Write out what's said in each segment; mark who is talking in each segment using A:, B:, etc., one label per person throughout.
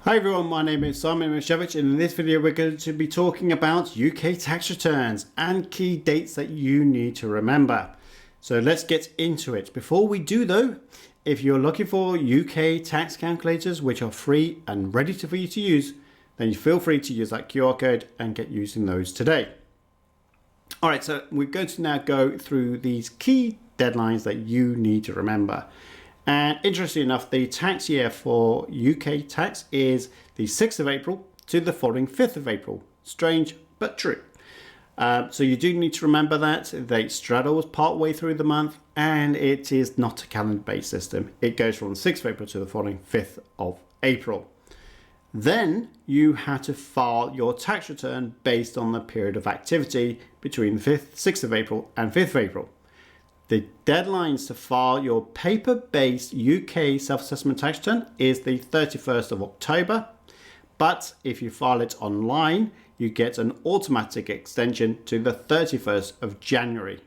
A: Hi everyone, my name is Simon Mishevich, and in this video we're going to be talking about UK tax returns and key dates that you need to remember. So let's get into it. Before we do though, if you're looking for UK tax calculators which are free and ready for you to use, then you feel free to use that QR code and get using those today. Alright, so we're going to now go through these key deadlines that you need to remember. And interestingly enough, the tax year for UK tax is the 6th of April to the following 5th of April. Strange, but true. So you do need to remember that. They straddle part way through the month, and it is not a calendar-based system. It goes from the 6th of April to the following 5th of April. Then you have to file your tax return based on the period of activity between the 6th of April and 5th of April. The deadlines to file your paper-based UK self-assessment tax return is the 31st of October, but if you file it online, you get an automatic extension to the 31st of January.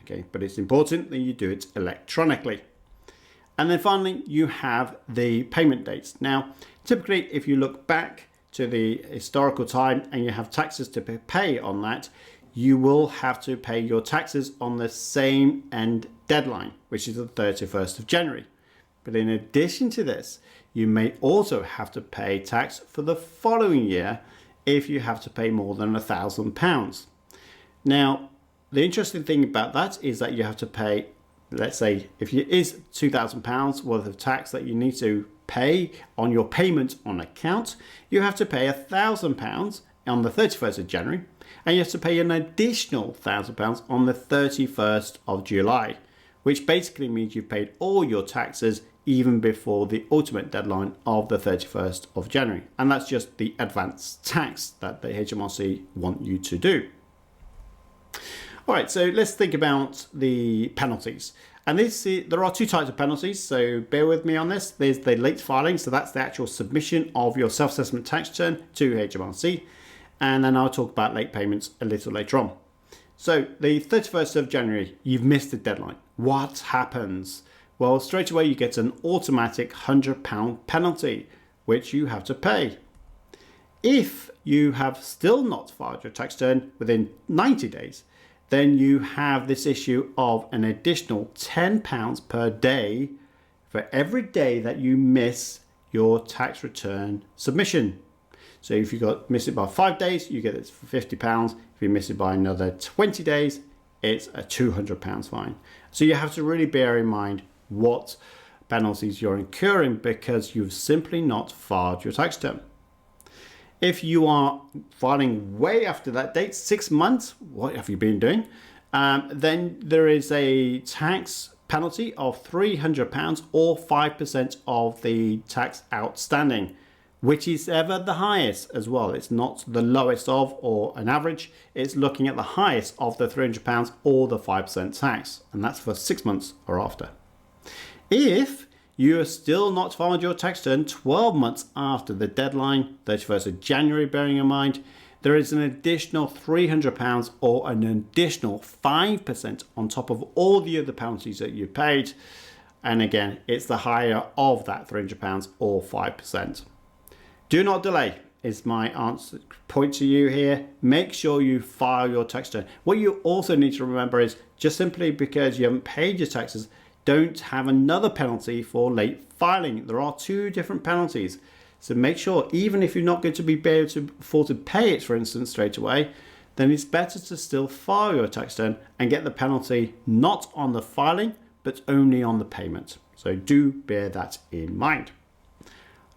A: Okay, but it's important that you do it electronically. And then finally, you have the payment dates. Now, typically, if you look back to the historical time and you have taxes to pay on that, you will have to pay your taxes on the same end deadline, which is the 31st of January. But in addition to this, you may also have to pay tax for the following year if you have to pay more than £1,000. Now, the interesting thing about that is that you have to pay, let's say, if it is £2,000 worth of tax that you need to pay on your payment on account, you have to pay £1,000 on the 31st of January, and you have to pay an additional £1,000 on the 31st of July, which basically means you've paid all your taxes even before the ultimate deadline of the 31st of January. And that's just the advance tax that the HMRC want you to do. All right, so let's think about the penalties. And there are two types of penalties, so bear with me on this. There's the late filing, so that's the actual submission of your self-assessment tax return to HMRC. And then I'll talk about late payments a little later on. So the 31st of January, you've missed the deadline. What happens? Well, straight away you get an automatic £100 penalty, which you have to pay. If you have still not filed your tax return within 90 days, then you have this issue of an additional £10 per day for every day that you miss your tax return submission. So if you miss it by 5 days, you get it for £50. If you miss it by another 20 days, it's a £200 fine. So you have to really bear in mind what penalties you're incurring because you've simply not filed your tax return. If you are filing way after that date, 6 months, what have you been doing? Then there is a tax penalty of £300 or 5% of the tax outstanding, which is ever the highest as well. It's not the lowest of or an average. It's looking at the highest of the £300 or the 5% tax, and that's for 6 months or after. If you are still not filed your tax return 12 months after the deadline, 31st of January, bearing in mind, there is an additional £300 or an additional 5% on top of all the other penalties that you paid. And again, it's the higher of that £300 or 5%. Do not delay is my answer point to you here. Make sure you file your tax return. What you also need to remember is just simply because you haven't paid your taxes, don't have another penalty for late filing. There are two different penalties. So make sure, even if you're not going to be able to afford to pay it, for instance, straight away, then it's better to still file your tax return and get the penalty not on the filing, but only on the payment. So do bear that in mind.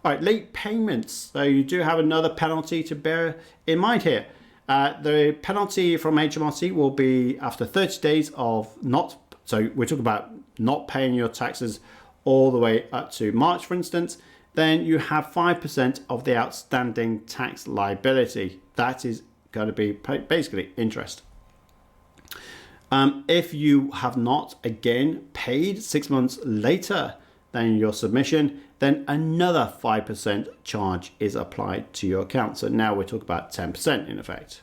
A: All right, late payments. So you do have another penalty to bear in mind here. The penalty from HMRC will be after 30 days of so we're talking about not paying your taxes all the way up to March, for instance, then you have 5% of the outstanding tax liability. That is going to be basically interest. If you have not, again, paid 6 months later than your submission, then another 5% charge is applied to your account. So now we're talking about 10% in effect.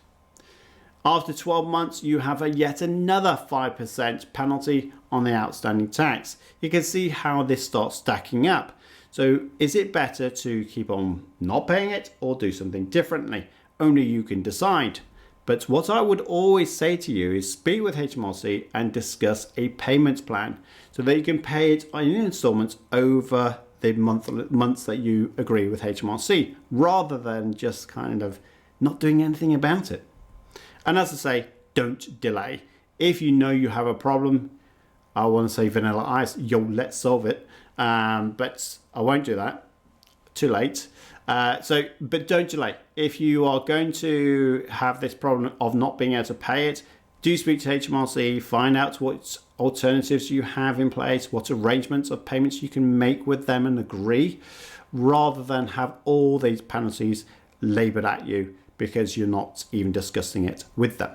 A: After 12 months, you have yet another 5% penalty on the outstanding tax. You can see how this starts stacking up. So is it better to keep on not paying it or do something differently? Only you can decide. But what I would always say to you is speak with HMRC and discuss a payment plan so that you can pay it in installments over the months that you agree with HMRC, rather than just kind of not doing anything about it. And as I say, don't delay. If you know you have a problem, I want to say vanilla ice, let's solve it. But I won't do that. Too late. But don't delay. If you are going to have this problem of not being able to pay it, do speak to HMRC, find out what alternatives you have in place, what arrangements of payments you can make with them and agree, rather than have all these penalties laboured at you because you're not even discussing it with them.